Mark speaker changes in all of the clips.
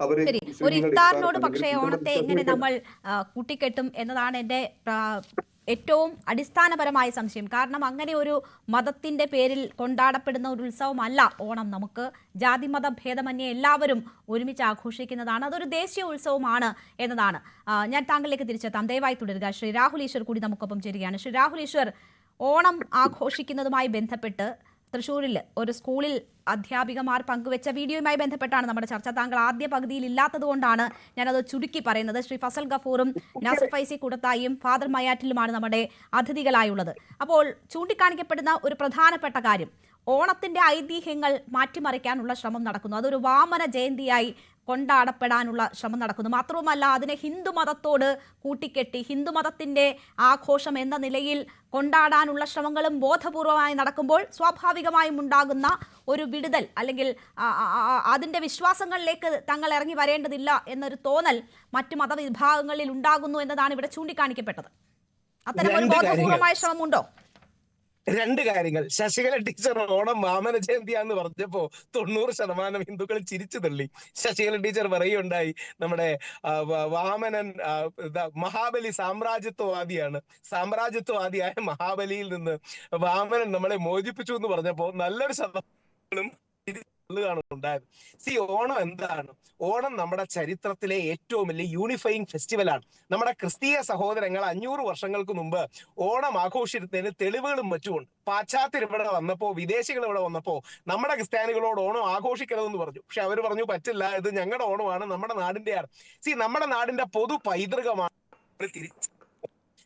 Speaker 1: അവര്
Speaker 2: ശരി, ഒരു
Speaker 1: മുസ്ലിങ്ങൾ
Speaker 2: ഇഫ്താറിനോട്
Speaker 1: അല്ലെങ്കിൽ
Speaker 2: പക്ഷേ
Speaker 1: ഹിന്ദുമത
Speaker 2: ഓണത്തെ എങ്ങനെ
Speaker 1: വിശ്വാസികൾക്ക്
Speaker 2: നമ്മൾ കൂട്ടിക്കെട്ടും എന്നതാണ് എൻ്റെ ഏറ്റവും അടിസ്ഥാനപരമായ സംശയം. കാരണം അങ്ങനെ ഒരു മതത്തിന്റെ പേരിൽ കൊണ്ടാടപ്പെടുന്ന ഒരു ഉത്സവമല്ല ഓണം. നമുക്ക് ജാതി മത ഭേദമന്യേ എല്ലാവരും ഒരുമിച്ച് ആഘോഷിക്കുന്നതാണ്. അതൊരു ദേശീയ ഉത്സവമാണ് എന്നതാണ്. ഞാൻ താങ്കളിലേക്ക് തിരിച്ചെത്താം. ദയവായി തുടരുക. ശ്രീ രാഹുൽ ഈശ്വർ കൂടി നമുക്കൊപ്പം ചേരുകയാണ്. ശ്രീ രാഹുൽ ഈശ്വർ, ഓണം ആഘോഷിക്കുന്നതുമായി ബന്ധപ്പെട്ട് തൃശ്ശൂരിൽ ഒരു സ്കൂളിൽ അധ്യാപികമാർ പങ്കുവെച്ച വീഡിയോയുമായി ബന്ധപ്പെട്ടാണ് നമ്മുടെ ചർച്ച. താങ്കൾ ആദ്യ പകുതിയിൽ ഇല്ലാത്തത് കൊണ്ടാണ് ഞാനത് ചുരുക്കി പറയുന്നത്. ശ്രീ ഫസൽ ഗഫൂറും നാസർ ഫൈസി കൂടത്തായും ഫാദർ മയാറ്റിലുമാണ് നമ്മുടെ അതിഥികളായുള്ളത്. അപ്പോൾ ചൂണ്ടിക്കാണിക്കപ്പെടുന്ന ഒരു പ്രധാനപ്പെട്ട കാര്യം, ഓണത്തിന്റെ ഐതിഹ്യങ്ങൾ മാറ്റിമറിക്കാനുള്ള ശ്രമം നടക്കുന്നു. അതൊരു വാമന ജയന്തിയായി കൊണ്ടാടപ്പെടാനുള്ള ശ്രമം നടക്കുന്നു. മാത്രവുമല്ല, അതിനെ ഹിന്ദുമതത്തോട് കൂട്ടിക്കെട്ടി ഹിന്ദുമതത്തിന്റെ ആഘോഷം എന്ന നിലയിൽ കൊണ്ടാടാനുള്ള ശ്രമങ്ങളും ബോധപൂർവമായി നടക്കുമ്പോൾ സ്വാഭാവികമായും ഉണ്ടാകുന്ന ഒരു വിടുതൽ അല്ലെങ്കിൽ അതിന്റെ വിശ്വാസങ്ങളിലേക്ക് തങ്ങൾ ഇറങ്ങി വരേണ്ടതില്ല എന്നൊരു തോന്നൽ മറ്റു മതവിഭാഗങ്ങളിൽ ഉണ്ടാകുന്നു എന്നതാണ് ഇവിടെ ചൂണ്ടിക്കാണിക്കപ്പെട്ടത്. അത്തരം ഒരു ബോധപൂർവമായ ശ്രമമുണ്ടോ?
Speaker 3: രണ്ട് കാര്യങ്ങൾ. ശശികല ടീച്ചർ ഓണം വാമന ജയന്തിയാന്ന് പറഞ്ഞപ്പോ 90% ഹിന്ദുക്കൾ ചിരിച്ചു തള്ളി. ശശികല ടീച്ചർ പറയുകയുണ്ടായി, നമ്മുടെ വാമനൻ മഹാബലി സാമ്രാജ്യത്വവാദിയായ മഹാബലിയിൽ നിന്ന് വാമനൻ നമ്മളെ മോചിപ്പിച്ചു എന്ന് പറഞ്ഞപ്പോ നല്ലൊരു ശതമാനം ഉണ്ടായത്. ഓണം എന്താണ്? ഓണം നമ്മുടെ ചരിത്രത്തിലെ ഏറ്റവും വലിയ യൂണിഫൈങ് ഫെസ്റ്റിവലാണ്. നമ്മുടെ ക്രിസ്തീയ സഹോദരങ്ങൾ 500 വർഷങ്ങൾക്ക് മുമ്പ് ഓണം ആഘോഷിക്കുന്നതിന് തെളിവുകളും മറ്റുമുണ്ട്. പാശ്ചാത്യർ ഇവിടെ വന്നപ്പോ, വിദേശികൾ ഇവിടെ വന്നപ്പോ നമ്മുടെ ക്രിസ്ത്യാനികളോട് ഓണം ആഘോഷിക്കണമെന്ന് പറഞ്ഞു. പക്ഷെ അവർ പറഞ്ഞു പറ്റില്ല, ഇത് ഞങ്ങളുടെ ഓണമാണ്, നമ്മുടെ നാടിന്റെയാണ്. നമ്മുടെ നാടിന്റെ പൊതു പൈതൃകമാണ്.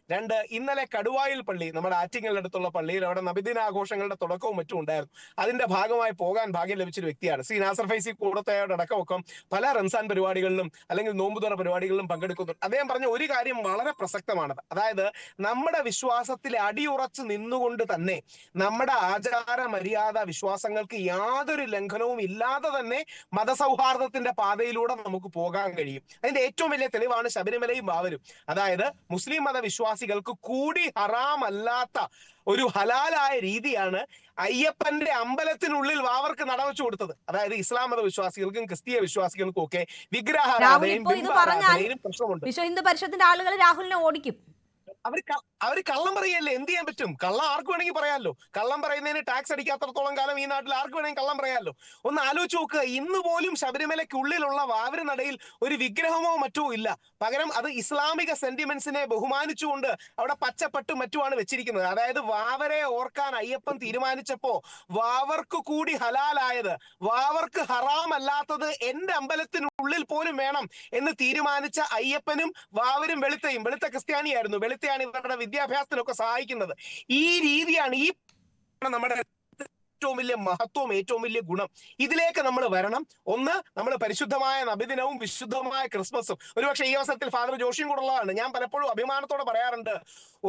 Speaker 3: രണ്ട്, ഇന്നലെ കടുവായിൽ പള്ളി, നമ്മുടെ ആറ്റിങ്ങലിന്റെ അടുത്തുള്ള പള്ളിയിൽ അവിടെ നബിദിനാഘോഷങ്ങളുടെ തുടക്കവും മറ്റും ഉണ്ടായിരുന്നു. അതിന്റെ ഭാഗമായി പോകാൻ ഭാഗ്യം ലഭിച്ചൊരു വ്യക്തിയാണ് ശ്രീ നാസർ ഫൈസി കൂടത്തായോട് അടക്കമൊക്കെ പല റംസാൻ പരിപാടികളിലും അല്ലെങ്കിൽ നോമ്പുതുറ പരിപാടികളിലും പങ്കെടുക്കുന്നുണ്ട്. അദ്ദേഹം പറഞ്ഞ ഒരു കാര്യം വളരെ പ്രസക്തമാണത്. അതായത് നമ്മുടെ വിശ്വാസത്തിൽ അടിയുറച്ച് നിന്നുകൊണ്ട് തന്നെ നമ്മുടെ ആചാര മര്യാദ വിശ്വാസങ്ങൾക്ക് യാതൊരു ലംഘനവും ഇല്ലാതെ തന്നെ മതസൗഹാർദ്ദത്തിന്റെ പാതയിലൂടെ നമുക്ക് പോകാൻ കഴിയും. അതിന്റെ ഏറ്റവും വലിയ തെളിവാണ് ശബരിമലയും വാവരും. അതായത് മുസ്ലിം മതവിശ്വാസ കൂടി ഹറാമല്ലാത്ത ഒരു ഹലാലായ രീതിയാണ് അയ്യപ്പന്റെ അമ്പലത്തിനുള്ളിൽ വാവർക്ക് നടവച്ചു കൊടുത്തത്. അതായത് ഇസ്ലാം മത വിശ്വാസികൾക്കും ക്രിസ്തീയ വിശ്വാസികൾക്കും ഒക്കെ വിഗ്രഹാരാധനയും പ്രശ്നമുണ്ട്.
Speaker 2: വിശ്വ ഹിന്ദു പരിഷത്തിന്റെ ആളുകൾ രാഹുലിനെ ഓടിക്കും.
Speaker 3: അവര് കള്ളം പറയല്ലേ, എന്ത് ചെയ്യാൻ പറ്റും? കള്ളം ആർക്ക് വേണമെങ്കിൽ പറയാമല്ലോ. കള്ളം പറയുന്നതിന് ടാക്സ് അടിക്കാത്തടത്തോളം കാലം ഈ നാട്ടിൽ ആർക്ക് വേണമെങ്കിൽ കള്ളം പറയാമല്ലോ. ഒന്ന് ആലോചിച്ച് നോക്കുക, ഇന്ന് പോലും ശബരിമലയ്ക്കുള്ളിലുള്ള വാവര് നടയിൽ ഒരു വിഗ്രഹമോ മറ്റോ ഇല്ല. പകരം അത് ഇസ്ലാമിക സെന്റിമെന്റ്സിനെ ബഹുമാനിച്ചുകൊണ്ട് അവിടെ പച്ചപ്പട്ടും മറ്റുമാണ് വെച്ചിരിക്കുന്നത്. അതായത് വാവരെ ഓർക്കാൻ അയ്യപ്പൻ തീരുമാനിച്ചപ്പോ വാവർക്ക് കൂടി ഹലാലായത്, വാവർക്ക് ഹറാമല്ലാത്തത് എന്റെ അമ്പലത്തിനുള്ളിൽ പോലും വേണം എന്ന് തീരുമാനിച്ച അയ്യപ്പനും വാവരും വെളുത്ത ക്രിസ്ത്യാനിയായിരുന്നു. വെളുത്തയാണ് ഇവരുടെ വിദ്യാഭ്യാസത്തിനൊക്കെ സഹായിക്കുന്നത്. ഈ രീതിയാണ് നമ്മുടെ ഏറ്റവും വലിയ മഹത്വം, ഏറ്റവും വലിയ ഗുണം. ഇതിലേക്ക് നമ്മൾ വരണം. ഒന്ന്, നമ്മൾ പരിശുദ്ധമായ നബിദിനവും വിശുദ്ധമായ ക്രിസ്മസും. ഒരുപക്ഷെ ഈ അവസരത്തിൽ ഫാദർ ജോഷിയും കൂടെ ഉള്ളതാണ്. ഞാൻ പലപ്പോഴും അഭിമാനത്തോടെ പറയാറുണ്ട്,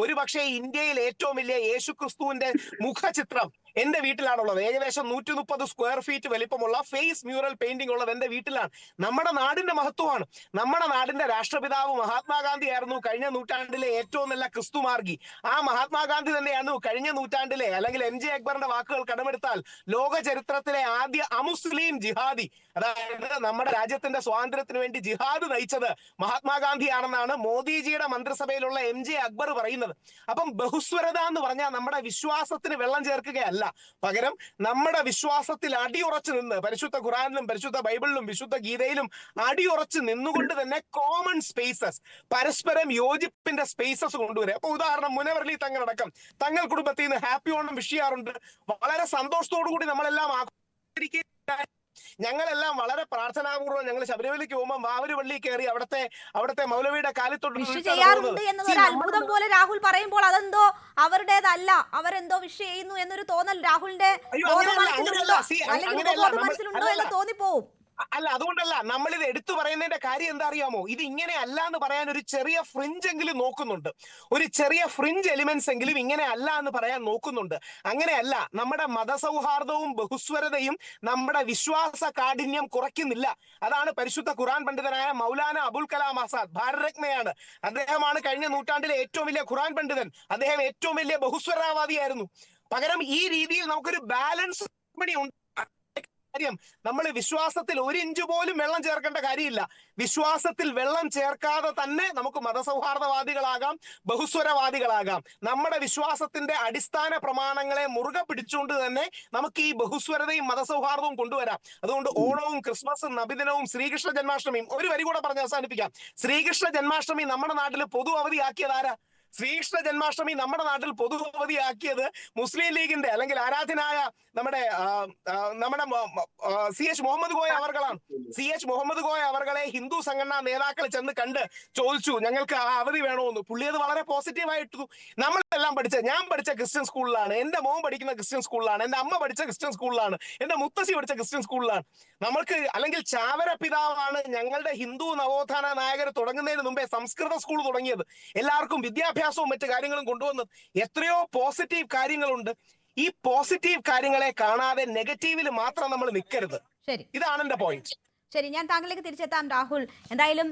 Speaker 3: ഒരുപക്ഷെ ഇന്ത്യയിൽ ഏറ്റവും വലിയ യേശു ക്രിസ്തുവിന്റെ മുഖചിത്രം എന്റെ വീട്ടിലാണുള്ളത്. ഏകദേശം 130 സ്ക്വയർ ഫീറ്റ് വലിപ്പമുള്ള ഫേസ് മ്യൂറൽ പെയിന്റിംഗ് ഉള്ളത് എന്റെ വീട്ടിലാണ്. നമ്മുടെ നാടിന്റെ മഹത്വമാണ്. നമ്മുടെ നാടിന്റെ രാഷ്ട്രപിതാവ് മഹാത്മാഗാന്ധി ആയിരുന്നു കഴിഞ്ഞ നൂറ്റാണ്ടിലെ ഏറ്റവും നല്ല ക്രിസ്തു മാർഗി. ആ മഹാത്മാഗാന്ധി തന്നെയാണ് കഴിഞ്ഞ നൂറ്റാണ്ടിലെ, അല്ലെങ്കിൽ MJ അക്ബറിന്റെ വാക്കുകൾ കടമെടുത്താൽ, ലോക ചരിത്രത്തിലെ ആദ്യ അമുസ്ലിം ജിഹാദി. അതായത് നമ്മുടെ രാജ്യത്തിന്റെ സ്വാതന്ത്ര്യത്തിന് വേണ്ടി ജിഹാദ് നയിച്ചത് മഹാത്മാഗാന്ധിയാണെന്നാണ് മോദിജിയുടെ മന്ത്രിസഭയിലുള്ള MJ അക്ബർ പറയുന്നത്. അപ്പം ബഹുസ്വരത എന്ന് പറഞ്ഞാൽ നമ്മുടെ വിശ്വാസത്തിന് വെള്ളം ചേർക്കുകയല്ല, പകരം നമ്മുടെ വിശ്വാസത്തിൽ അടിയുറച്ചു നിന്ന് പരിശുദ്ധ ഖുറാനിലും പരിശുദ്ധ ബൈബിളിലും വിശുദ്ധ ഗീതയിലും അടിയുറച്ച് നിന്നുകൊണ്ട് തന്നെ കോമൺ സ്പേസസ്, പരസ്പരം യോജിപ്പിന്റെ സ്പേസസ് കൊണ്ടുവരിക. അപ്പൊ ഉദാഹരണം, മുനവറലി തങ്ങളടക്കം തങ്ങൾ കുടുംബത്തിൽ നിന്ന് ഹാപ്പി ഓണം വിഷ് ചെയ്യാറുണ്ട്. വളരെ സന്തോഷത്തോടു കൂടി നമ്മളെല്ലാം ഞങ്ങളെല്ലാം വളരെ പ്രാർത്ഥനാപൂർവ്വം ഞങ്ങൾ ശബരിമലയ്ക്ക് പോകുമ്പോൾ വാവര് പള്ളി കയറി അവിടുത്തെ മൗലവിയുടെ കാലിത്തൊട്ട്
Speaker 2: ചെയ്യാറുണ്ട് എന്നൊരു അത്ഭുതം പോലെ രാഹുൽ പറയുമ്പോൾ അതെന്തോ അവരുടേതല്ല, അവരെന്തോ വിഷ് ചെയ്യുന്നു എന്നൊരു തോന്നൽ രാഹുലിന്റെ മനസ്സിലുണ്ടോ എന്ന് തോന്നിപ്പോവും.
Speaker 3: അല്ല, അതുകൊണ്ടല്ല നമ്മളിത് എടുത്തു പറയുന്നതിന്റെ കാര്യം എന്താ അറിയാമോ? ഇത് ഇങ്ങനെ അല്ല എന്ന് പറയാൻ ഒരു ചെറിയ ഫ്രിഞ്ച് എങ്കിലും നോക്കുന്നുണ്ട്. ഒരു ചെറിയ ഫ്രിഞ്ച് എലിമെന്റ്സ് എങ്കിലും ഇങ്ങനെ അല്ല എന്ന് പറയാൻ നോക്കുന്നുണ്ട്. അങ്ങനെയല്ല, നമ്മുടെ മതസൗഹാർദ്ദവും ബഹുസ്വരതയും നമ്മുടെ വിശ്വാസ കാഠിന്യം കുറയ്ക്കുന്നില്ല. അതാണ് പരിശുദ്ധ ഖുറാൻ പണ്ഡിതനായ മൗലാന അബുൽ കലാം ആസാദ്, ഭാരതരത്നയാണ്. അദ്ദേഹമാണ് കഴിഞ്ഞ നൂറ്റാണ്ടിലെ ഏറ്റവും വലിയ ഖുറാൻ പണ്ഡിതൻ. അദ്ദേഹം ഏറ്റവും വലിയ ബഹുസ്വരവാദിയായിരുന്നു. പകരം ഈ രീതിയിൽ നമുക്കൊരു ബാലൻസ് ഉണ്ട്. കാര്യം, നമ്മൾ വിശ്വാസത്തിൽ ഒരു ഇഞ്ച് പോലും വെള്ളം ചേർക്കേണ്ട കാര്യമില്ല. വിശ്വാസത്തിൽ വെള്ളം ചേർക്കാതെ തന്നെ നമുക്ക് മതസൗഹാർദ്ദവാദികളാകാം, ബഹുസ്വരവാദികളാകാം. നമ്മുടെ വിശ്വാസത്തിന്റെ അടിസ്ഥാന പ്രമാണങ്ങളെ മുറുകെ പിടിച്ചുകൊണ്ട് തന്നെ നമുക്ക് ഈ ബഹുസ്വരതയും മതസൗഹാർദ്ദവും കൊണ്ടുവരാം. അതുകൊണ്ട് ഓണവും ക്രിസ്മസും നബിദിനവും ശ്രീകൃഷ്ണ ജന്മാഷ്ടമിയും ഒരു വരി കൂടെ പറഞ്ഞ് അവസാനിപ്പിക്കാം. ശ്രീകൃഷ്ണ ജന്മാഷ്ടമി നമ്മുടെ നാട്ടിൽ പൊതു അവധിയാക്കിയതാരാ? ശ്രീകൃഷ്ണ ജന്മാഷ്ടമി നമ്മുടെ നാട്ടിൽ പൊതു അവധിയാക്കിയത് മുസ്ലിം ലീഗിന്റെ അല്ലെങ്കിൽ ആരാധനായ നമ്മുടെ CH മുഹമ്മദ് കോയ അവർകളാണ്. CH മുഹമ്മദ് കോയ അവർകളെ ഹിന്ദു സംഘടനാ നേതാക്കൾ ചെന്ന് കണ്ട് ചോദിച്ചു, ഞങ്ങൾക്ക് ആ അവധി വേണമെന്ന്. പുള്ളി അത് വളരെ പോസിറ്റീവായിട്ടു. നമ്മളെല്ലാം ഞാൻ പഠിച്ച ക്രിസ്ത്യൻ സ്കൂളിലാണ്, എന്റെ മോൻ പഠിക്കുന്ന ക്രിസ്ത്യൻ സ്കൂളിലാണ്, എന്റെ അമ്മ പഠിച്ച ക്രിസ്ത്യൻ സ്കൂളിലാണ്, എന്റെ മുത്തശ്ശി പഠിച്ച ക്രിസ്ത്യൻ സ്കൂളിലാണ്. നമ്മൾക്ക് അല്ലെങ്കിൽ ചാവര പിതാവാണ് ഞങ്ങളുടെ ഹിന്ദു നവോത്ഥാന നായകർ തുടങ്ങുന്നതിന് മുമ്പേ സംസ്കൃത സ്കൂൾ തുടങ്ങിയത്. എല്ലാവർക്കും വിദ്യാഭ്യാസവും മറ്റു കാര്യങ്ങളും കൊണ്ടുവന്നത്. എത്രയോ പോസിറ്റീവ് കാര്യങ്ങളുണ്ട്. ഈ പോസിറ്റീവ് കാര്യങ്ങളെ കാണാതെ നെഗറ്റീവിൽ മാത്രം നമ്മൾ നിൽക്കരുത്.
Speaker 2: ശരി,
Speaker 3: ഇതാണ് എന്റെ പോയിന്റ്.
Speaker 2: ശരി, ഞാൻ താങ്കളിലേക്ക് തിരിച്ചെത്താം രാഹുൽ. എന്തായാലും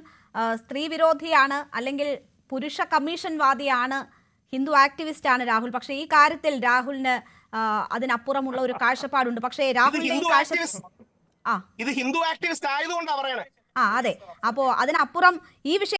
Speaker 2: സ്ത്രീ വിരോധിയാണ്, അല്ലെങ്കിൽ പുരുഷ കമ്മീഷൻ വാദിയാണ്, ഹിന്ദു ആക്ടിവിസ്റ്റ് ആണ് രാഹുൽ. പക്ഷേ ഈ കാര്യത്തിൽ രാഹുലിന് അതിനപ്പുറമുള്ള ഒരു കാഴ്ചപ്പാടുണ്ട്. പക്ഷേ രാഹുലിന്റെ
Speaker 3: ഇത് ഹിന്ദു ആക്ടിവിസ്റ്റ് ആയതുകൊണ്ടാണ് പറയണേ.
Speaker 2: അതെ. അപ്പോ അതിനപ്പുറം ഈ വിഷയം